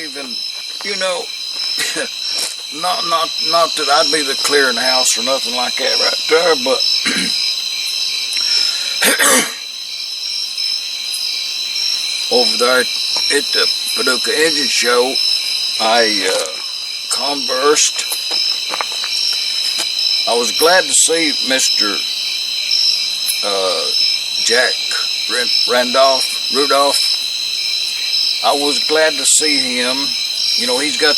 even, you know, not that I'd be the clearing house or nothing like that right there, but over there at the Paducah Engine Show, I conversed. I was glad to see Mr. Jack Rudolph. I was glad to see him. You know, he's got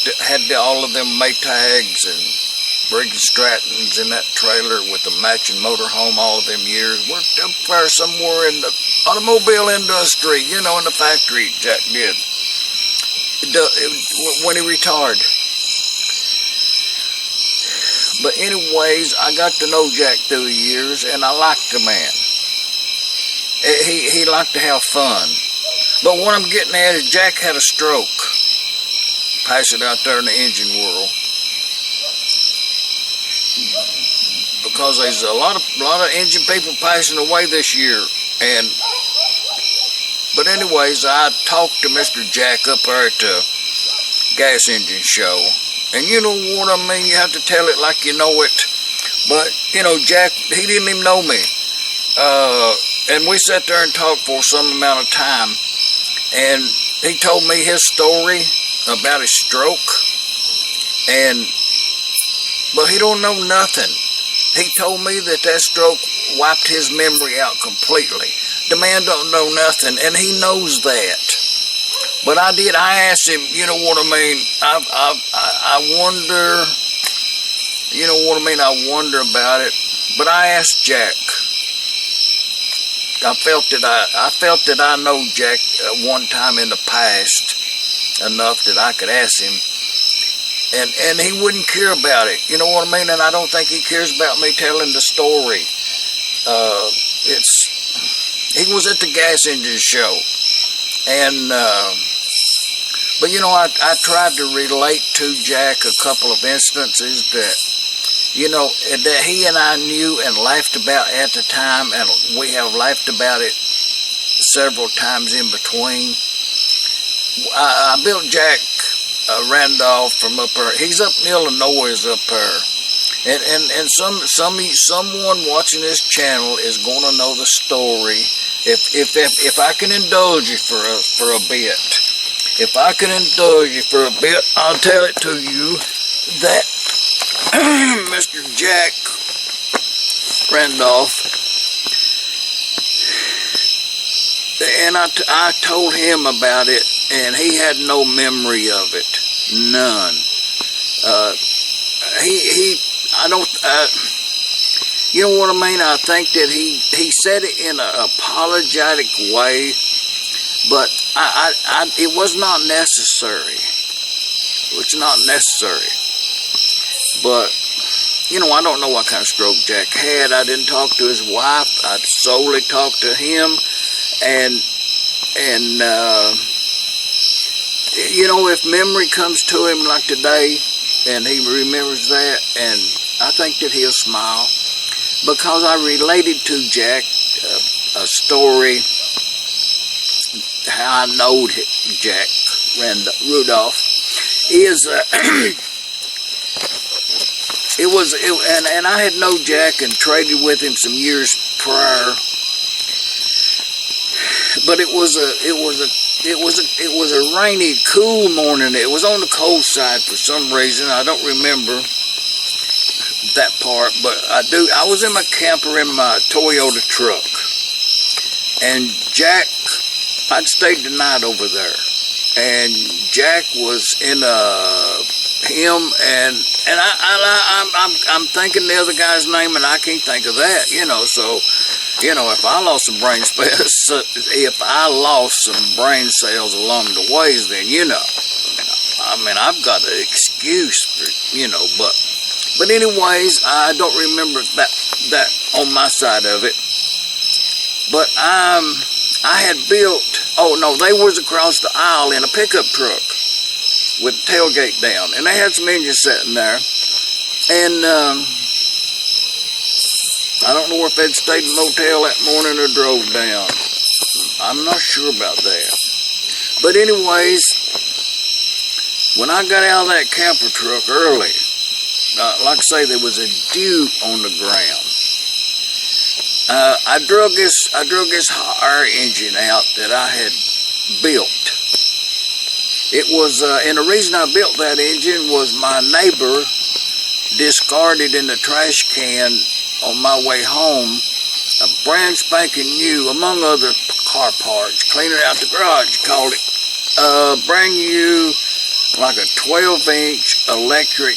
all of them Maytags and Briggs Strattons in that trailer with the matching motorhome all of them years. Worked up there somewhere in the automobile industry, you know, in the factory, Jack did. When he retired. But anyways, I got to know Jack through the years, and I liked the man. He liked to have fun. But what I'm getting at is Jack had a stroke. Passing out there in the engine world. Because there's a lot of engine people passing away this year. But anyways, I talked to Mr. Jack up there at the gas engine show. And you know what I mean? You have to tell it like you know it. But, you know, Jack, he didn't even know me. And we sat there and talked for some amount of time. And he told me his story about his stroke. But he don't know nothing. He told me that stroke wiped his memory out completely. The man don't know nothing, and he knows that. But I asked him, you know what I mean? I wonder, you know what I mean? I wonder about it. But I asked Jack. I felt that I know Jack one time in the past enough that I could ask him. And he wouldn't care about it. You know what I mean? And I don't think he cares about me telling the story. He was at the gas engine show. But you know, I tried to relate to Jack a couple of instances that, you know, that he and I knew and laughed about at the time, and we have laughed about it several times in between. I built Jack Randolph from up there. He's up in Illinois up there. And someone watching this channel is going to know the story. If I can indulge you for a bit. If I can indulge you for a bit, I'll tell it to you that Mr. Jack Randolph, and I told him about it, and he had no memory of it, none. You know what I mean? I think that he said it in an apologetic way, but it was not necessary. It was not necessary. But, you know, I don't know what kind of stroke Jack had. I didn't talk to his wife. I solely talked to him. And you know, if memory comes to him like today, and he remembers that, and I think that he'll smile. Because I related to Jack a story, how I knowed Jack Rudolph, is... and I had known Jack and traded with him some years prior, but it was a rainy, cool morning. It was on the cold side for some reason. I don't remember that part, but I do. I was in my camper in my Toyota truck, and Jack, I'd stayed the night over there, and Jack was in him, and I'm thinking the other guy's name, and I can't think of that, you know. So, you know, if I lost some brain cells along the ways, then you know, I mean, I've got an excuse for, you know, but anyways, I don't remember that on my side of it. But I had built. Oh no, they was across the aisle in a pickup truck with the tailgate down, and they had some engines sitting there, and I don't know if they'd stayed in the motel that morning or drove down. I'm not sure about that. But anyways, When I got out of that camper truck early, like I say, there was a dew on the ground. I drug this hot air engine out that I had built. It was, and the reason I built that engine was my neighbor discarded in the trash can on my way home a brand spanking new, among other car parts, cleaning out the garage, called it, brand new, like a 12-inch electric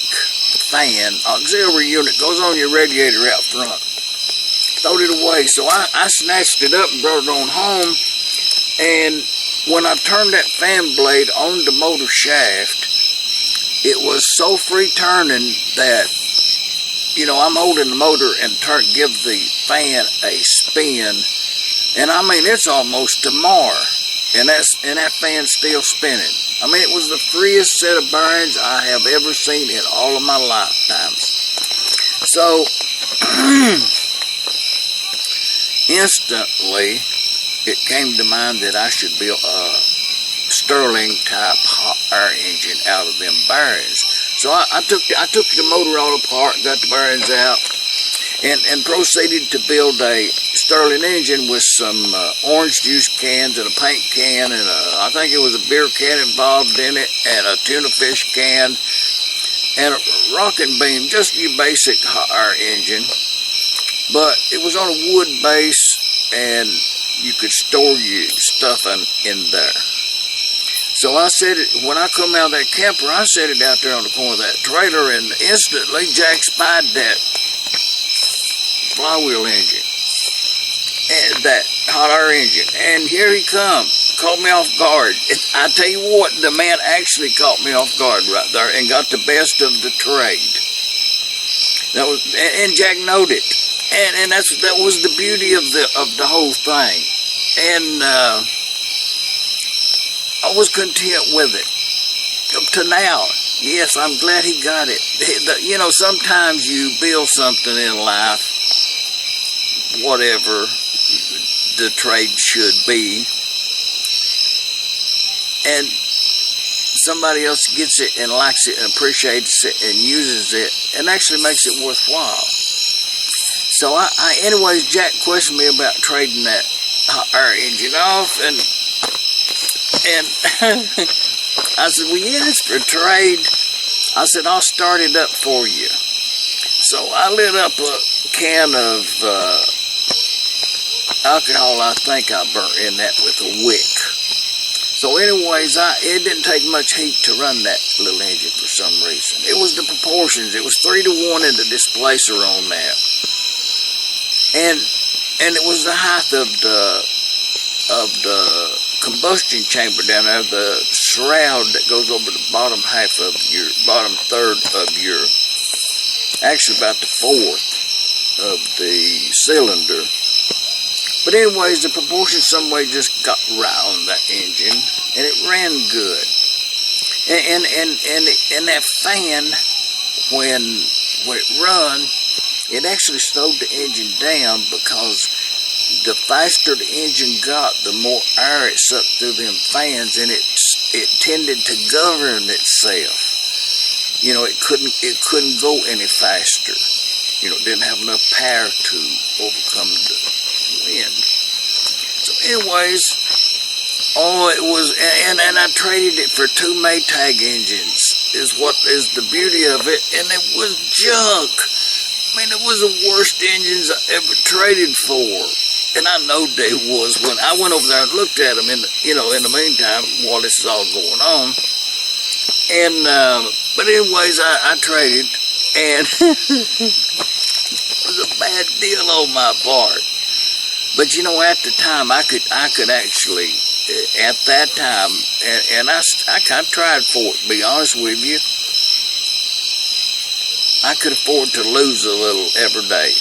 fan, auxiliary unit, goes on your radiator out front. Throwed it away, so I snatched it up and brought it on home, and when I turned that fan blade on the motor shaft, it was so free turning that, you know, I'm holding the motor and give the fan a spin, and I mean, it's almost to mar, and that fan's still spinning. I mean, it was the freest set of bearings I have ever seen in all of my lifetimes. So, instantly, it came to mind that I should build a Stirling type hot air engine out of them bearings. So I took the motor all apart, got the bearings out, and proceeded to build a Stirling engine with some orange juice cans and a paint can, and I think it was a beer can involved in it, and a tuna fish can, and a rocking beam, just your basic hot air engine. But it was on a wood base, and you could store your stuff in there. So I set it, when I come out of that camper, I set it out there on the corner of that trailer, and instantly Jack spied that flywheel engine, and that hot air engine, and here he come, caught me off guard. I tell you what, the man actually caught me off guard right there, and got the best of the trade. That was, and Jack knowed it. And that was the beauty of the whole thing, and I was content with it up to now. Yes, I'm glad he got it. You know, sometimes you build something in life, whatever the trade should be, and somebody else gets it and likes it and appreciates it and uses it and actually makes it worthwhile. So anyways, Jack questioned me about trading that hot air engine off, and I said, well, yeah, it's for trade. I said, I'll start it up for you. So I lit up a can of alcohol. I think I burnt in that with a wick. So anyways, it didn't take much heat to run that little engine for some reason. It was the proportions. It was 3-to-1 in the displacer on that. And it was the height of the combustion chamber down there, the shroud that goes over the bottom half of your, bottom third of your, actually about the fourth of the cylinder. But anyways, the proportion some way just got right on that engine, and it ran good. And that fan, when it run, it actually slowed the engine down, because the faster the engine got, the more air it sucked through them fans, and it tended to govern itself. You know, it couldn't go any faster. You know, it didn't have enough power to overcome the wind. So anyways, it was, and I traded it for 2 Maytag engines, is what is the beauty of it, and it was junk. I mean, it was the worst engines I ever traded for, and I know they was when I went over there and looked at them. In the meantime, while this is all going on, and but anyways, I traded, and it was a bad deal on my part. But you know, at the time, I could actually, at that time, and I kind of tried for it. To be honest with you, I could afford to lose a little every day.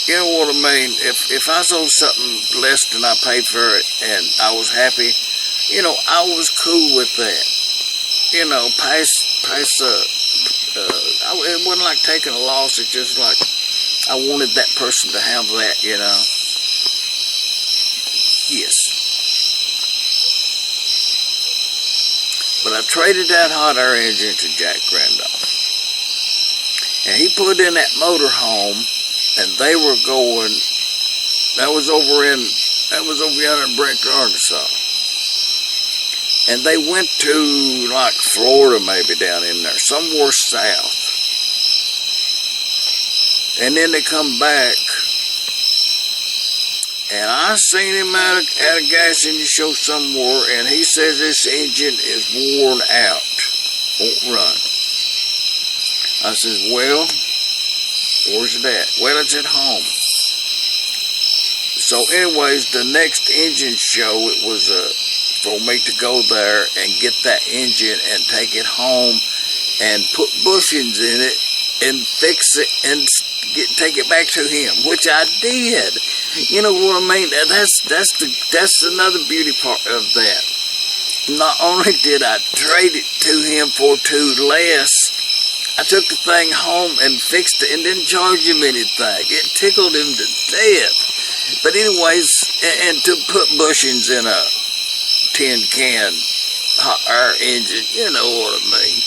You know what I mean? If I sold something less than I paid for it and I was happy, you know, I was cool with that. You know, it wasn't like taking a loss. It's just like I wanted that person to have that, you know. Yes. But I traded that hot air engine to Jack Randolph. And he put in that motorhome, and they were going, that was over yonder in Brector, Arkansas. And they went to, like, Florida maybe down in there, somewhere south. And then they come back, and I seen him at a gas engine show somewhere, and he says this engine is worn out, won't run. I says, well, where's it at? Well, it's at home. So anyways, the next engine show, it was for me to go there and get that engine and take it home and put bushings in it and fix it and take it back to him, which I did. You know what I mean? That's another beauty part of that. Not only did I trade it to him for $2 less, I took the thing home and fixed it and didn't charge him anything. It tickled him to death. But anyways, and to put bushings in a tin can hot air engine, you know what I mean.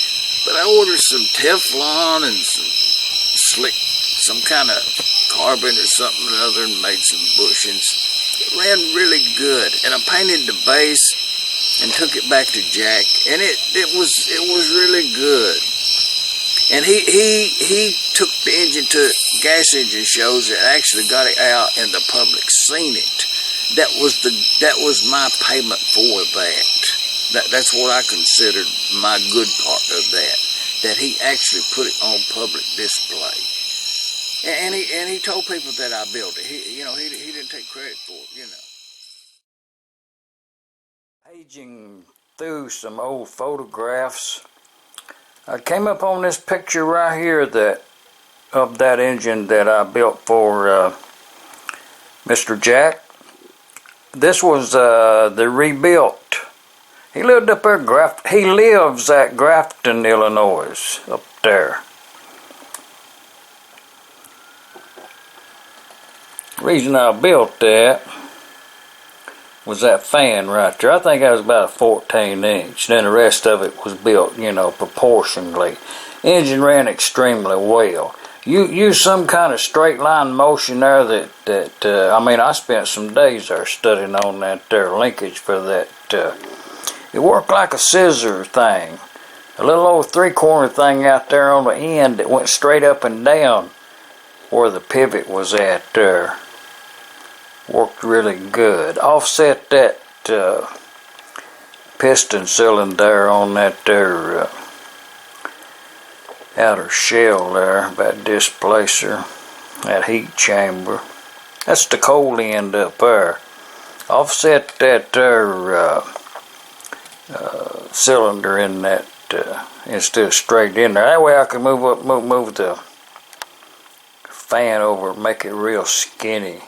But I ordered some Teflon and some kind of carbon or something or other and made some bushings. It ran really good. And I painted the base and took it back to Jack, and it was really good. And he took the engine to gas engine shows and actually got it out and the public seen it. That was my payment for that. That's what I considered my good part of that he actually put it on public display. And he told people that I built it. He didn't take credit for it, you know. Paging through some old photographs, I came up on this picture right here of that engine that I built for Mr. Jack. This was the rebuilt. He lived up there. He lives at Grafton, Illinois, up there. The reason I built that was that fan right there. I think that was about a 14-inch. Then the rest of it was built, proportionally. Engine ran extremely well. You use some kind of straight line motion there I spent some days there studying on that there linkage for that. It worked like a scissor thing. A little old 3-corner thing out there on the end that went straight up and down where the pivot was at there. Worked really good. Offset that piston cylinder on that there outer shell there, that displacer, that heat chamber. That's the cold end up there. Offset that there cylinder in that instead of straight in there. That way I can move the fan over and make it real skinny.